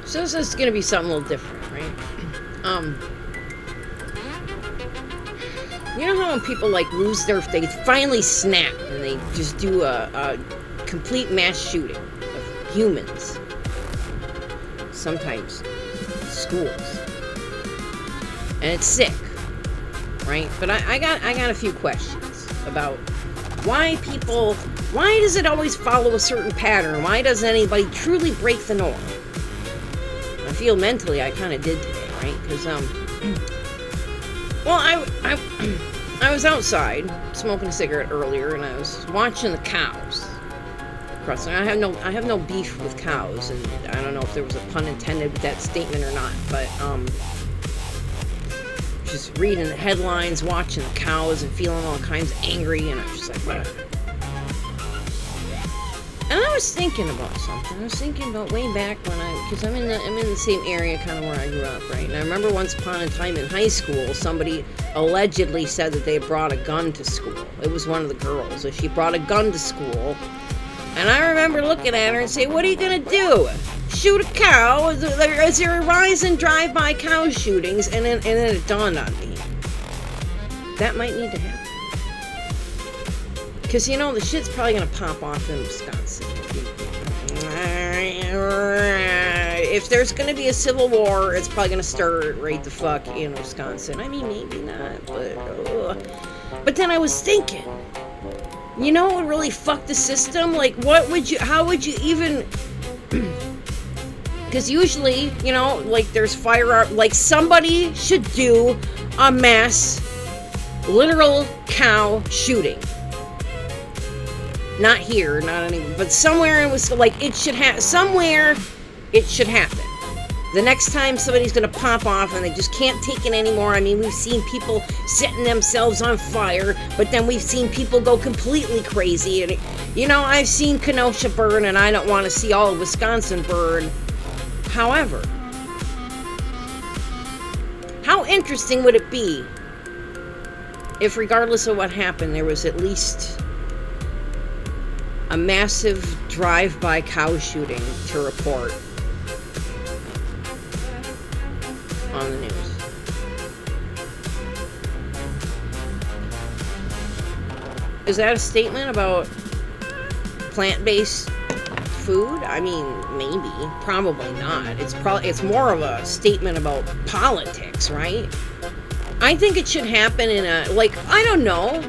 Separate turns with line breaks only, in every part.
So this is going to be something a little different, right? You know how when people like they finally snap and they just do a complete mass shooting of humans, sometimes schools, and it's sick, right? But I got a few questions about why does it always follow a certain pattern? Why doesn't anybody truly break the norm? I feel mentally I kind of did today, right? Because well, I was outside smoking a cigarette earlier, and I was watching the cows crossing. I have no beef with cows, and I don't know if there was a pun intended with that statement or not, but just reading the headlines, watching the cows, and feeling all kinds of angry, and I was just like, whatever. And I was thinking about something. I was thinking about way back when because I'm in the same area kind of where I grew up, right? And I remember once upon a time in high school, somebody allegedly said that they brought a gun to school. It was one of the girls, and she brought a gun to school. And I remember looking at her and saying, "What are you gonna do? Shoot a cow? Is there a rise in drive-by cow shootings?" And then it dawned on me, that might need to happen. Because, you know, the shit's probably going to pop off in Wisconsin. If there's going to be a civil war, it's probably going to start right the fuck in Wisconsin. I mean, maybe not, but then I was thinking, you know what would really fuck the system? Like, how would you even... Because usually, you know, like, there's firearm... Like, somebody should do a mass, literal cow shooting. Not here, not anywhere, but somewhere it was like it should happen. Somewhere it should happen. The next time somebody's gonna pop off and they just can't take it anymore. I mean, we've seen people setting themselves on fire, but then we've seen people go completely crazy. And you know, I've seen Kenosha burn, and I don't want to see all of Wisconsin burn. However, how interesting would it be if, regardless of what happened, there was at least a massive drive-by cow shooting to report on the news? Is that a statement about plant-based food? I mean, maybe, probably not. It's more of a statement about politics, right? I think it should happen in a, like, I don't know,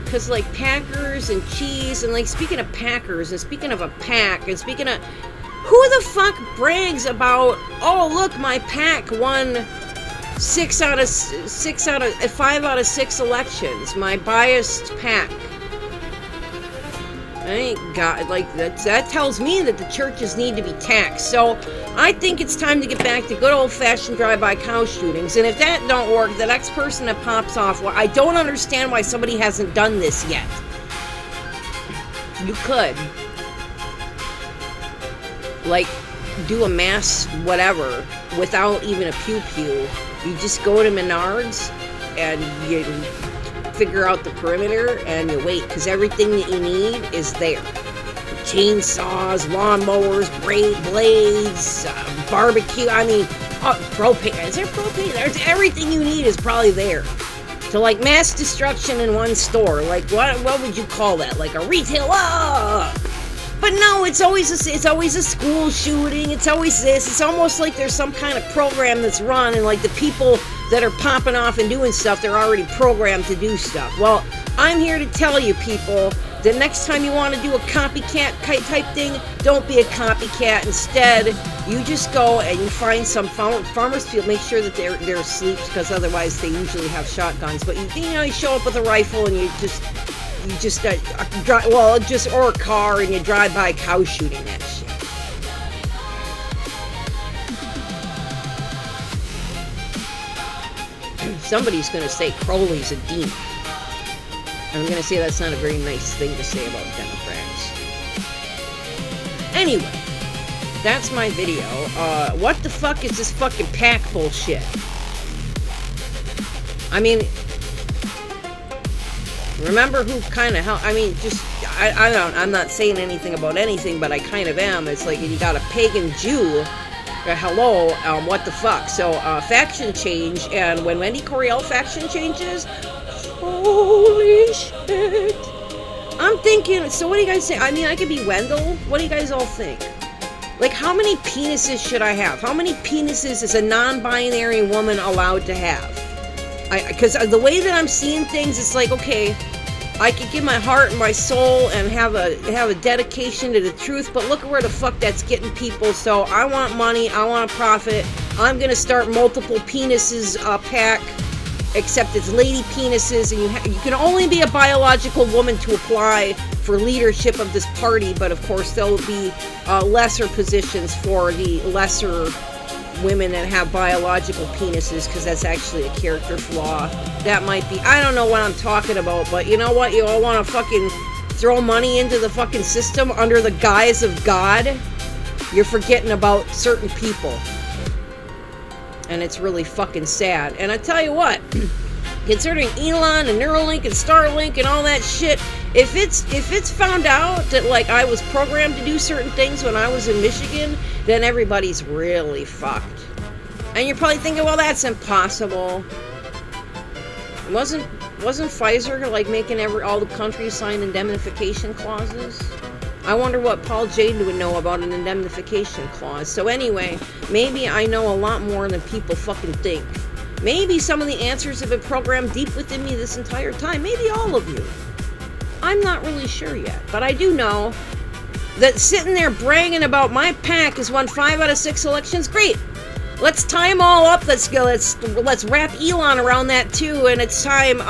because, like, Packers and cheese, and, like, speaking of Packers, and speaking of a pack, and speaking of... Who the fuck brags about, oh, look, my pack won 5 out of 6 elections. My biased pack. I ain't got, like, that tells me that the churches need to be taxed. So, I think it's time to get back to good old-fashioned drive-by cow shootings. And if that don't work, the next person that pops off, well, I don't understand why somebody hasn't done this yet. You could, like, do a mass whatever without even a pew-pew. You just go to Menards and you figure out the perimeter and you wait, because everything that you need is there. Chainsaws, lawnmowers, blades, barbecue. I mean, propane. Is there propane? There's everything you need is probably there. So, like, mass destruction in one store. Like, what would you call that? Like a retail? But no, it's always a school shooting. It's always this. It's almost like there's some kind of program that's run, and like the people that are popping off and doing stuff, they're already programmed to do stuff. Well, I'm here to tell you people, the next time you want to do a copycat type thing, don't be a copycat. Instead, you just go and you find some farmer's field. Make sure that they're asleep, because otherwise they usually have shotguns. But you show up with a rifle and you just or a car, and you drive by cow shooting that shit. Somebody's gonna say Crowley's a demon. I'm gonna say that's not a very nice thing to say about Democrats. Anyway, that's my video. What the fuck is this fucking pack bullshit? I mean, remember who kind of helped? I mean, just I'm not saying anything about anything, but I kind of am. It's like, you got a pagan Jew. Hello, what the fuck? So, faction change, and when Wendy Coriel faction changes, holy shit. I'm thinking, so what do you guys say? I mean, I could be Wendell. What do you guys all think? Like, how many penises should I have? How many penises is a non-binary woman allowed to have? Because the way that I'm seeing things, it's like, okay, I could give my heart and my soul and have a dedication to the truth, but look at where the fuck that's getting people. So I want money, I want a profit. I'm gonna start multiple penises pack, except it's lady penises, and you can only be a biological woman to apply for leadership of this party. But of course, there will be lesser positions for the lesser women that have biological penises, because that's actually a character flaw. That might be, I don't know what I'm talking about, but you know what? You all want to fucking throw money into the fucking system under the guise of God? You're forgetting about certain people. And it's really fucking sad. And I tell you what, considering Elon and Neuralink and Starlink and all that shit, if it's found out that, like, I was programmed to do certain things when I was in Michigan, then everybody's really fucked. And you're probably thinking, well, that's impossible. Wasn't Pfizer like making all the countries sign indemnification clauses? I wonder what Paul Jaden would know about an indemnification clause. So anyway, maybe I know a lot more than people fucking think. Maybe some of the answers have been programmed deep within me this entire time. Maybe all of you. I'm not really sure yet, but I do know that sitting there bragging about my pack has won 5 out of 6 elections. Great. Let's tie them all up. Let's go. Let's wrap Elon around that too. And it's time.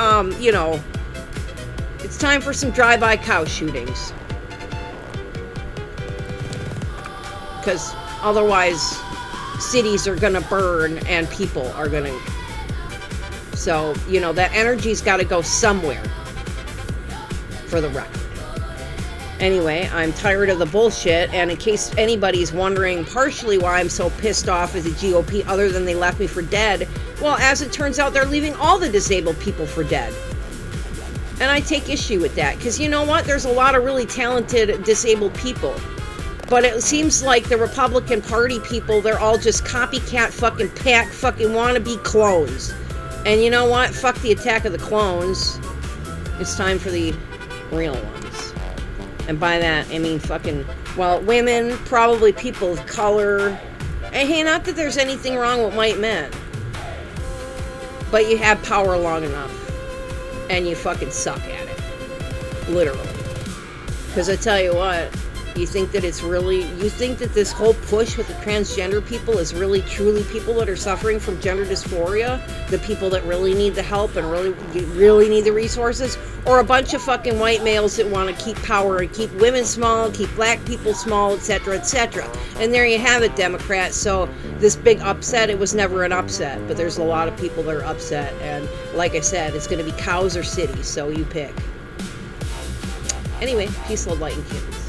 It's time for some drive-by cow shootings. Because otherwise, cities are gonna burn and people are gonna. So that energy's got to go somewhere. For the record. Anyway, I'm tired of the bullshit, and in case anybody's wondering partially why I'm so pissed off at the GOP other than they left me for dead, well, as it turns out, they're leaving all the disabled people for dead. And I take issue with that, because you know what? There's a lot of really talented disabled people. But it seems like the Republican Party people, they're all just copycat fucking pack fucking wannabe clones. And you know what? Fuck the attack of the clones. It's time for the real ones. And by that, I mean fucking, well, women, probably people of color. And hey, not that there's anything wrong with white men. But you have power long enough. And you fucking suck at it. Literally. Because I tell you what, you think that this whole push with the transgender people is really truly people that are suffering from gender dysphoria? The people that really need the help and really need the resources? Or a bunch of fucking white males that want to keep power and keep women small, keep black people small, etc., etc. And there you have it, Democrats. So this big upset, it was never an upset, but there's a lot of people that are upset. And like I said, it's going to be cows or cities, so you pick. Anyway, peace, love, light, and kittens.